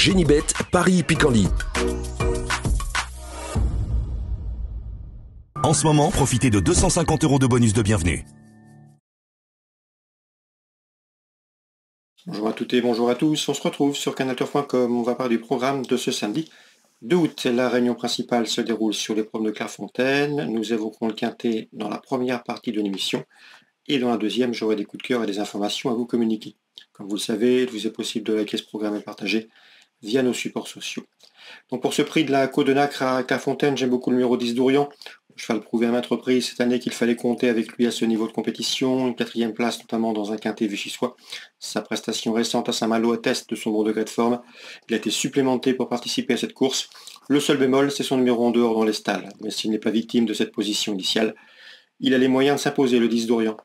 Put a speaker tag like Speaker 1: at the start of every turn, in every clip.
Speaker 1: Génibet, Paris-Picardie. En ce moment, profitez de 250 € de bonus de bienvenue.
Speaker 2: Bonjour à toutes et bonjour à tous, on se retrouve sur canalturf.com, on va parler du programme de ce samedi 2 août. La réunion principale se déroule sur l'épreuve de Clairefontaine, nous évoquerons le quintet dans la première partie de l'émission, et dans la deuxième, j'aurai des coups de cœur et des informations à vous communiquer. Comme vous le savez, il vous est possible de liker ce programme et partager via nos supports sociaux. Donc pour ce prix de la Côte de Nacre à Clairefontaine, j'aime beaucoup le numéro 10 d'Orion. Je vais le prouver à maintes reprises cette année qu'il fallait compter avec lui à ce niveau de compétition, une 4e place notamment dans un quintet vichysois. Sa prestation récente à Saint-Malo atteste de son bon degré de forme. Il a été supplémenté pour participer à cette course. Le seul bémol, c'est son numéro en dehors dans les stalles. Mais s'il n'est pas victime de cette position initiale, il a les moyens de s'imposer, le 10 d'Orion.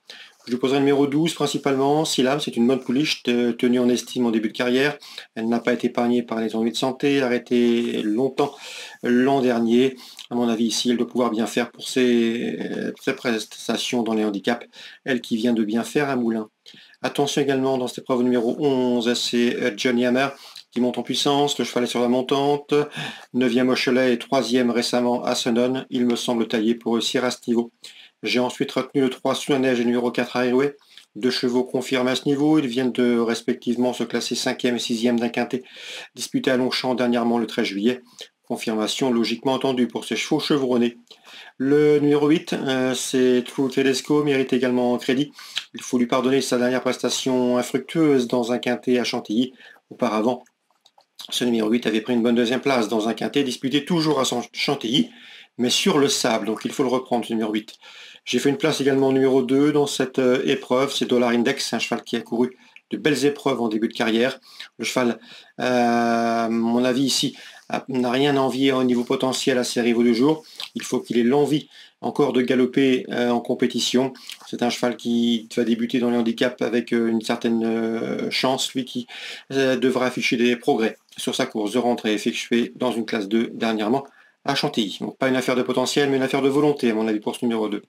Speaker 2: Je lui poserai le numéro 12 principalement. Syllab, c'est une bonne pouliche tenue en estime en début de carrière. Elle n'a pas été épargnée par les ennuis de santé, arrêtée longtemps l'an dernier. À mon avis, ici, elle doit pouvoir bien faire pour ses prestations dans les handicaps. Elle qui vient de bien faire à Moulins. Attention également dans cette épreuve numéro 11, c'est Johnny Hammer qui monte en puissance. Le cheval est sur la montante. 9e au Cholet et 3e récemment à Senon. Il me semble taillé pour réussir à ce niveau. J'ai ensuite retenu le 3 sous la neige et le numéro 4 Highway. 2 chevaux confirmés à ce niveau. Ils viennent de respectivement se classer 5e et 6e d'un quintet disputé à Longchamp dernièrement le 13 juillet. Confirmation logiquement entendue pour ces chevaux chevronnés. Le numéro 8, c'est True Tedesco, mérite également crédit. Il faut lui pardonner sa dernière prestation infructueuse dans un quintet à Chantilly. Auparavant, ce numéro 8 avait pris une bonne 2e place dans un quintet disputé toujours à Chantilly, mais sur le sable, donc il faut le reprendre, ce numéro 8. J'ai fait une place également au numéro 2 dans cette épreuve, c'est Dollar Index, un cheval qui a couru de belles épreuves en début de carrière. Le cheval, à mon avis ici, n'a rien à envier au niveau potentiel à ses rivaux du jour. Il faut qu'il ait l'envie encore de galoper en compétition. C'est un cheval qui va débuter dans les handicaps avec une certaine chance, lui qui devra afficher des progrès sur sa course de rentrée effectuée dans une classe 2 dernièrement à Chantilly. Donc pas une affaire de potentiel, mais une affaire de volonté, à mon avis, pour ce numéro 2.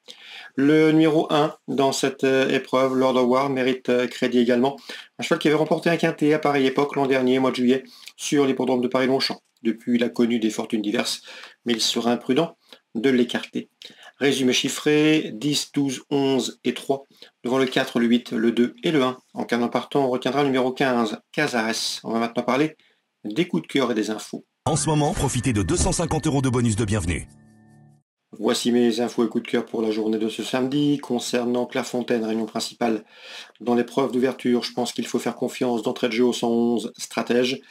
Speaker 2: Le numéro 1 dans cette épreuve, Lord of War, mérite crédit également. Un cheval qui avait remporté un quintet à pareille époque l'an dernier, mois de juillet, sur l'hippodrome de Paris-Longchamp. Depuis, il a connu des fortunes diverses, mais il serait imprudent de l'écarter. Résumé chiffré, 10, 12, 11 et 3. Devant le 4, le 8, le 2 et le 1. En cas d'un partant, on retiendra le numéro 15, Cazares. On va maintenant parler des coups de cœur et des infos.
Speaker 1: En ce moment, profitez de 250 € de bonus de bienvenue.
Speaker 2: Voici mes infos et coups de cœur pour la journée de ce samedi. Concernant Clairefontaine, réunion principale dans l'épreuve d'ouverture, je pense qu'il faut faire confiance d'entrée de jeu au 111 stratège.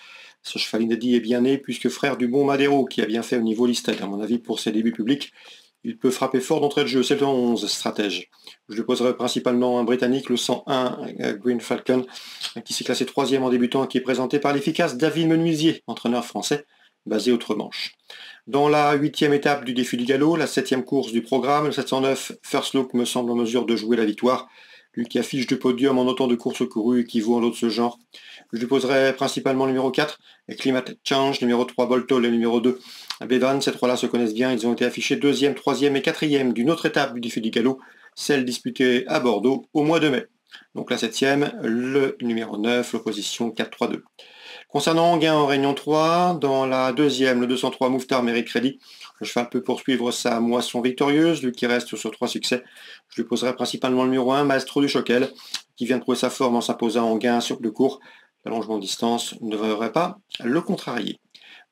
Speaker 2: Ce cheval inédit est bien né puisque frère du bon Madero qui a bien fait au niveau listed. À mon avis, pour ses débuts publics, il peut frapper fort d'entrée de jeu. C'est le 111 stratège. Je lui poserai principalement un Britannique, le 101 Green Falcon, qui s'est classé 3e en débutant et qui est présenté par l'efficace David Menuisier, entraîneur français basé outre-Manche. Dans la 8e étape du défi du galop, la 7e course du programme, le 709 First Look me semble en mesure de jouer la victoire. Lui qui affiche de podium en autant de courses courues qui vaut en autre ce genre. Je lui poserai principalement le numéro 4, Climate Change, numéro 3 Boltol et numéro 2 Bevan. Ces trois-là se connaissent bien, ils ont été affichés 2e, 3e et 4e d'une autre étape du défi du galop, celle disputée à Bordeaux au mois de mai. Donc la 7e, le numéro 9, l'opposition 4-3-2. Concernant Anguin en Réunion 3, dans la 2e, le 203 Mouftar mérite crédit. Le cheval peut poursuivre sa moisson victorieuse, lui qui reste sur 3 succès. Je lui poserai principalement le numéro 1, Maestro du Choquel, qui vient de trouver sa forme en s'imposant en Anguin sur le court. L'allongement de distance ne devrait pas le contrarier.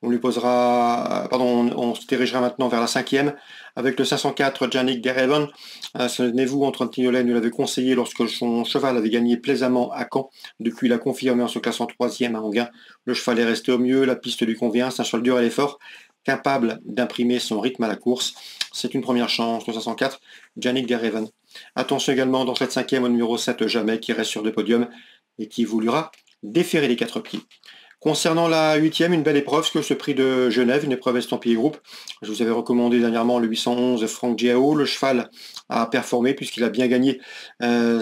Speaker 2: On se dirigera maintenant vers la 5e avec le 504 Yannick Dereven. Souvenez-vous, Antoine Tignolet nous l'avait conseillé lorsque son cheval avait gagné plaisamment à Caen. Depuis, il a confirmé en se classant 3e à Anguin. Le cheval est resté au mieux, la piste lui convient, c'est un cheval dur et fort, capable d'imprimer son rythme à la course. C'est une première chance, le 504 Yannick Dereven. Attention également dans cette 5e au numéro 7 Jamais, qui reste sur le podium et qui voulura déférer les 4 pieds. Concernant la 8e, une belle épreuve, que ce prix de Genève, une épreuve estampillée groupe. Je vous avais recommandé dernièrement le 811 Franck Giao. Le cheval a performé puisqu'il a bien gagné.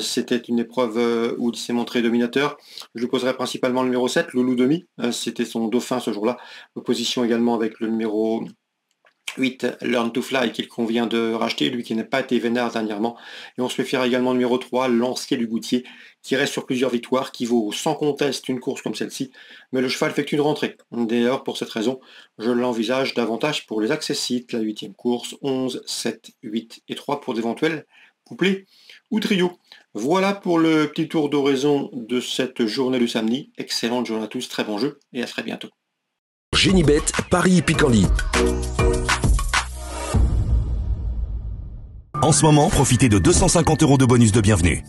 Speaker 2: C'était une épreuve où il s'est montré dominateur. Je lui poserai principalement le numéro 7, Loulou Demi. C'était son dauphin ce jour-là. Opposition également avec le numéro 8, Learn to Fly, qu'il convient de racheter, lui qui n'a pas été vénère dernièrement. Et on se fait faire également numéro 3, Lancier du Goutier, qui reste sur plusieurs victoires, qui vaut sans conteste une course comme celle-ci. Mais le cheval fait une rentrée. D'ailleurs, pour cette raison, je l'envisage davantage pour les accessites, la 8e course, 11, 7, 8 et 3 pour d'éventuels couplets ou trios. Voilà pour le petit tour d'horizon de cette journée du samedi. Excellente journée à tous, très bon jeu et à très bientôt.
Speaker 1: Génibet, Paris Picardie. En ce moment, profitez de 250 € de bonus de bienvenue.